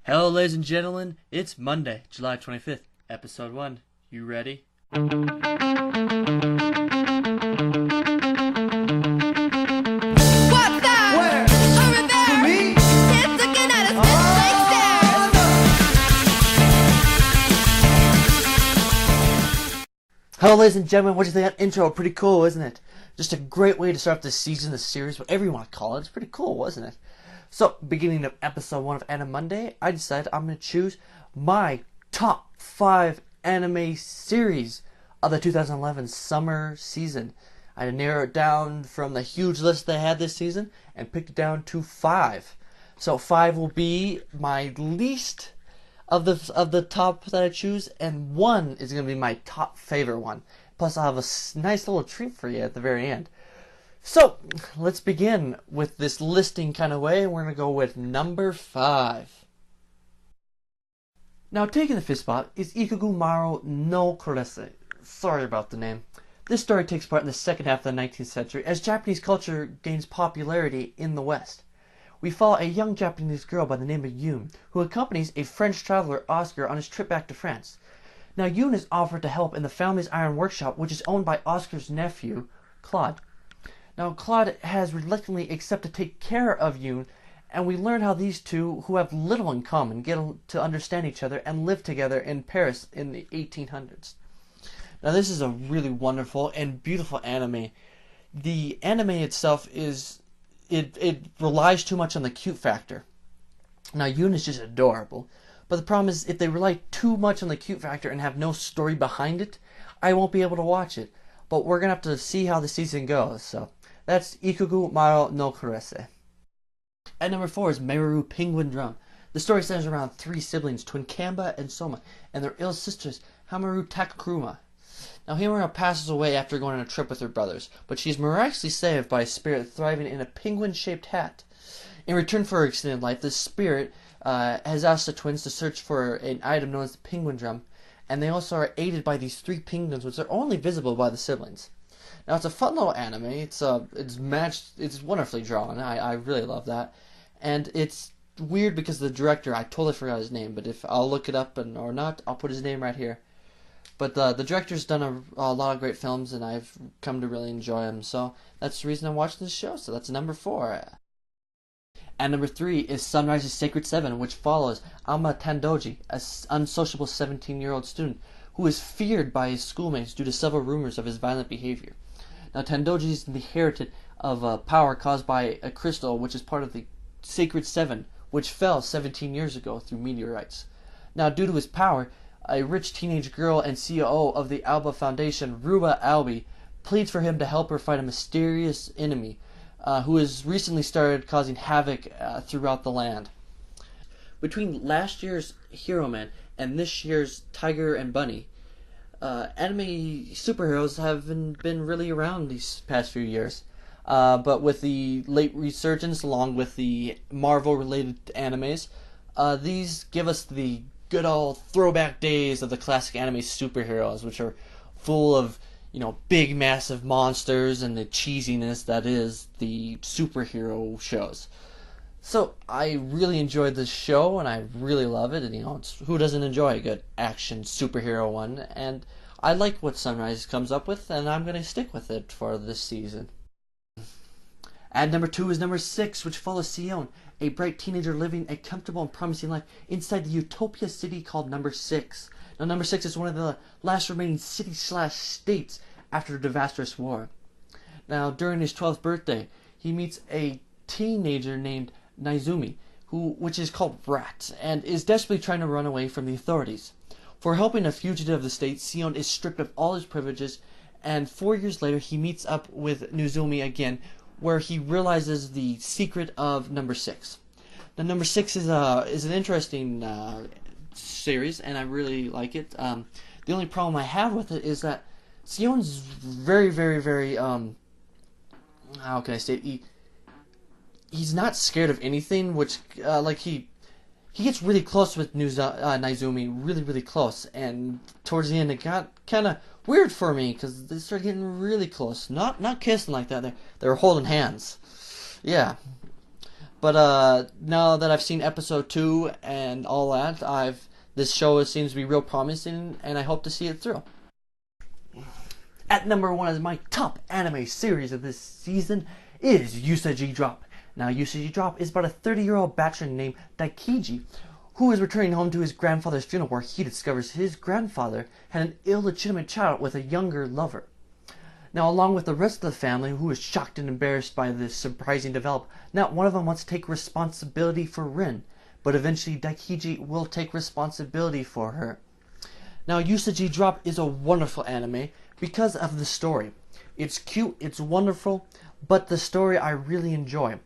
Hello, ladies and gentlemen. It's Monday, July 25th, episode 1. You ready? What the? Where? Over there! For me? Kids looking at us like stairs! Hello, ladies and gentlemen. What do you think of that intro? Pretty cool, isn't it? Just a great way to start this season, this series, whatever you want to call it. It's pretty cool, wasn't it? So, beginning of episode 1 of Anime Monday, I decided I'm going to choose my top 5 anime series of the 2011 summer season. I narrowed it down from the huge list they had this season and picked it down to 5. So 5 will be my least of the top that I choose, and 1 is going to be my top favorite one. Plus, I'll have a nice little treat for you at the very end. So, let's begin with this listing kind of way. We're going to go with number 5. Now, taking the 5th spot is Ikugu Maro no Kurese. Sorry about the name. This story takes part in the second half of the 19th century as Japanese culture gains popularity in the West. We follow a young Japanese girl by the name of Yoon, who accompanies a French traveler, Oscar, on his trip back to France. Now, Yoon is offered to help in the family's iron workshop, which is owned by Oscar's nephew, Claude. Now, Claude has reluctantly accepted to take care of Yoon, and we learn how these two, who have little in common, get to understand each other and live together in Paris in the 1800s. Now, this is a really wonderful and beautiful anime. The anime itself it relies too much on the cute factor. Now, Yoon is just adorable, but the problem is if they rely too much on the cute factor and have no story behind it, I won't be able to watch it. But we're going to have to see how the season goes, so that's Ikugu Maro no Kurese. At number 4 is Meru Penguin Drum. The story centers around 3 siblings, twin Kamba and Soma, and their ill sisters, Hamaru Takakuruma. Now, Himura passes away after going on a trip with her brothers, but she is miraculously saved by a spirit thriving in a penguin-shaped hat. In return for her extended life, this spirit has asked the twins to search for an item known as the Penguin Drum, and they also are aided by these 3 penguins, which are only visible by the siblings. Now, it's a fun little anime. It's wonderfully drawn. I really love that, and it's weird because the director, I totally forgot his name, but if I'll look it up or not, I'll put his name right here. But the director's done a lot of great films, and I've come to really enjoy him. So that's the reason I'm watching this show. So that's number 4. And number 3 is Sunrise's Sacred 7, which follows Alma Tandoji, an unsociable 17-year-old student who is feared by his schoolmates due to several rumors of his violent behavior. Now, Tandoji is inherited of power caused by a crystal, which is part of the Sacred 7, which fell 17 years ago through meteorites. Now, due to his power, a rich teenage girl and CEO of the Alba Foundation, Ruba Albi, pleads for him to help her fight a mysterious enemy who has recently started causing havoc throughout the land. Between last year's Hero Man and this year's Tiger and Bunny, anime superheroes haven't been really around these past few years. But with the late resurgence along with the Marvel-related animes, these give us the good old throwback days of the classic anime superheroes, which are full of, big massive monsters and the cheesiness that is the superhero shows. So I really enjoyed this show, and I really love it, and who doesn't enjoy a good action superhero one? And I like what Sunrise comes up with, and I'm going to stick with it for this season. At number 2 is number 6, which follows Sion, a bright teenager living a comfortable and promising life inside the utopia city called Number 6. Now, Number 6 is one of the last remaining city/states after a disastrous war. Now, during his 12th birthday, he meets a teenager named Naizumi, which is called Rat, and is desperately trying to run away from the authorities. For helping a fugitive of the state, Sion is stripped of all his privileges, and 4 years later, he meets up with Naizumi again, where he realizes the secret of Number 6. Now, Number 6 is an interesting series, and I really like it. The only problem I have with it is that Sion's very, very, very, how can I say it? He's not scared of anything, which, he gets really close with Naizumi, really, really close, and towards the end it got kind of weird for me, because they started getting really close. Not kissing like that, they were holding hands. Yeah. But now that I've seen episode 2 and all that, this show seems to be real promising, and I hope to see it through. At number 1 is my top anime series of this season is Usagi Drop. Now, Usagi Drop is about a 30-year-old bachelor named Daikiji who is returning home to his grandfather's funeral, where he discovers his grandfather had an illegitimate child with a younger lover. Now, along with the rest of the family, who is shocked and embarrassed by this surprising development, not one of them wants to take responsibility for Rin, but eventually Daikiji will take responsibility for her. Now, Usagi Drop is a wonderful anime because of the story. It's cute, it's wonderful, but the story I really enjoy.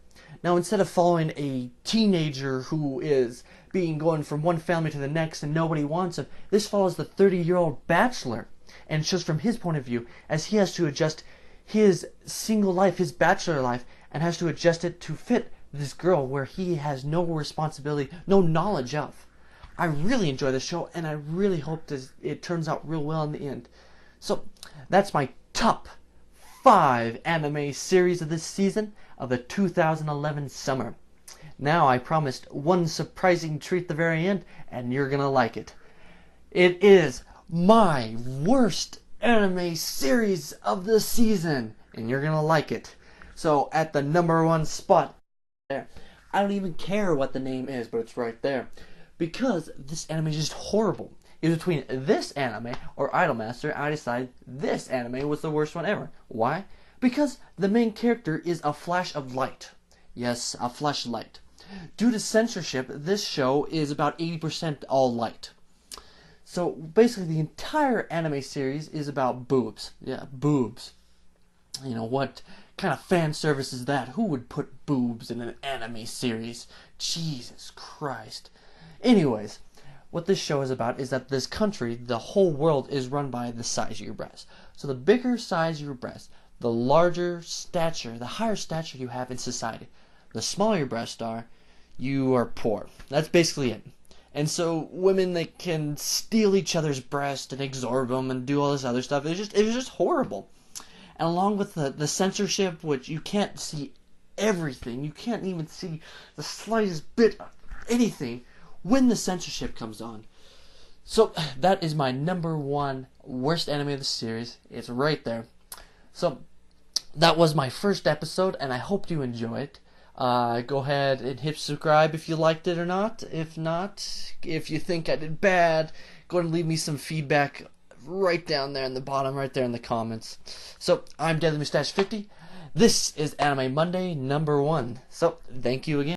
Now, instead of following a teenager who is going from one family to the next and nobody wants him, this follows the 30-year-old bachelor and shows from his point of view as he has to adjust his single life, his bachelor life, and has to adjust it to fit this girl where he has no responsibility, no knowledge of. I really enjoy the show, and I really hope it turns out real well in the end. So, that's my top 5 anime series of this season of the 2011 summer. Now, I promised one surprising treat at the very end, and you're gonna like it. It is my worst anime series of the season, and you're gonna like it. So, at the number 1 spot, there. I don't even care what the name is, but it's right there. Because this anime is just horrible. It was between this anime or Idolmaster, I decided this anime was the worst one ever. Why? Because the main character is a flash of light. Yes, a flashlight. Due to censorship, this show is about 80% all light. So basically the entire anime series is about boobs. Yeah, boobs. You know, what kind of fan service is that? Who would put boobs in an anime series? Jesus Christ. Anyways, what this show is about is that this country, the whole world, is run by the size of your breast. So the bigger size your breast, the larger stature, the higher stature you have in society. The smaller your breasts are, you are poor. That's basically it. And so women, they can steal each other's breasts and absorb them and do all this other stuff. It was just horrible. And along with the censorship, which you can't see everything, you can't even see the slightest bit of anything when the censorship comes on. So that is my number 1 worst anime of the series. It's right there. So that was my first episode, and I hope you enjoy it. Go ahead and hit subscribe if you liked it or not. If not, if you think I did bad, go ahead and leave me some feedback right down there in the bottom, right there in the comments. So, I'm Deadly Mustache 50. This is Anime Monday number 1. So, thank you again.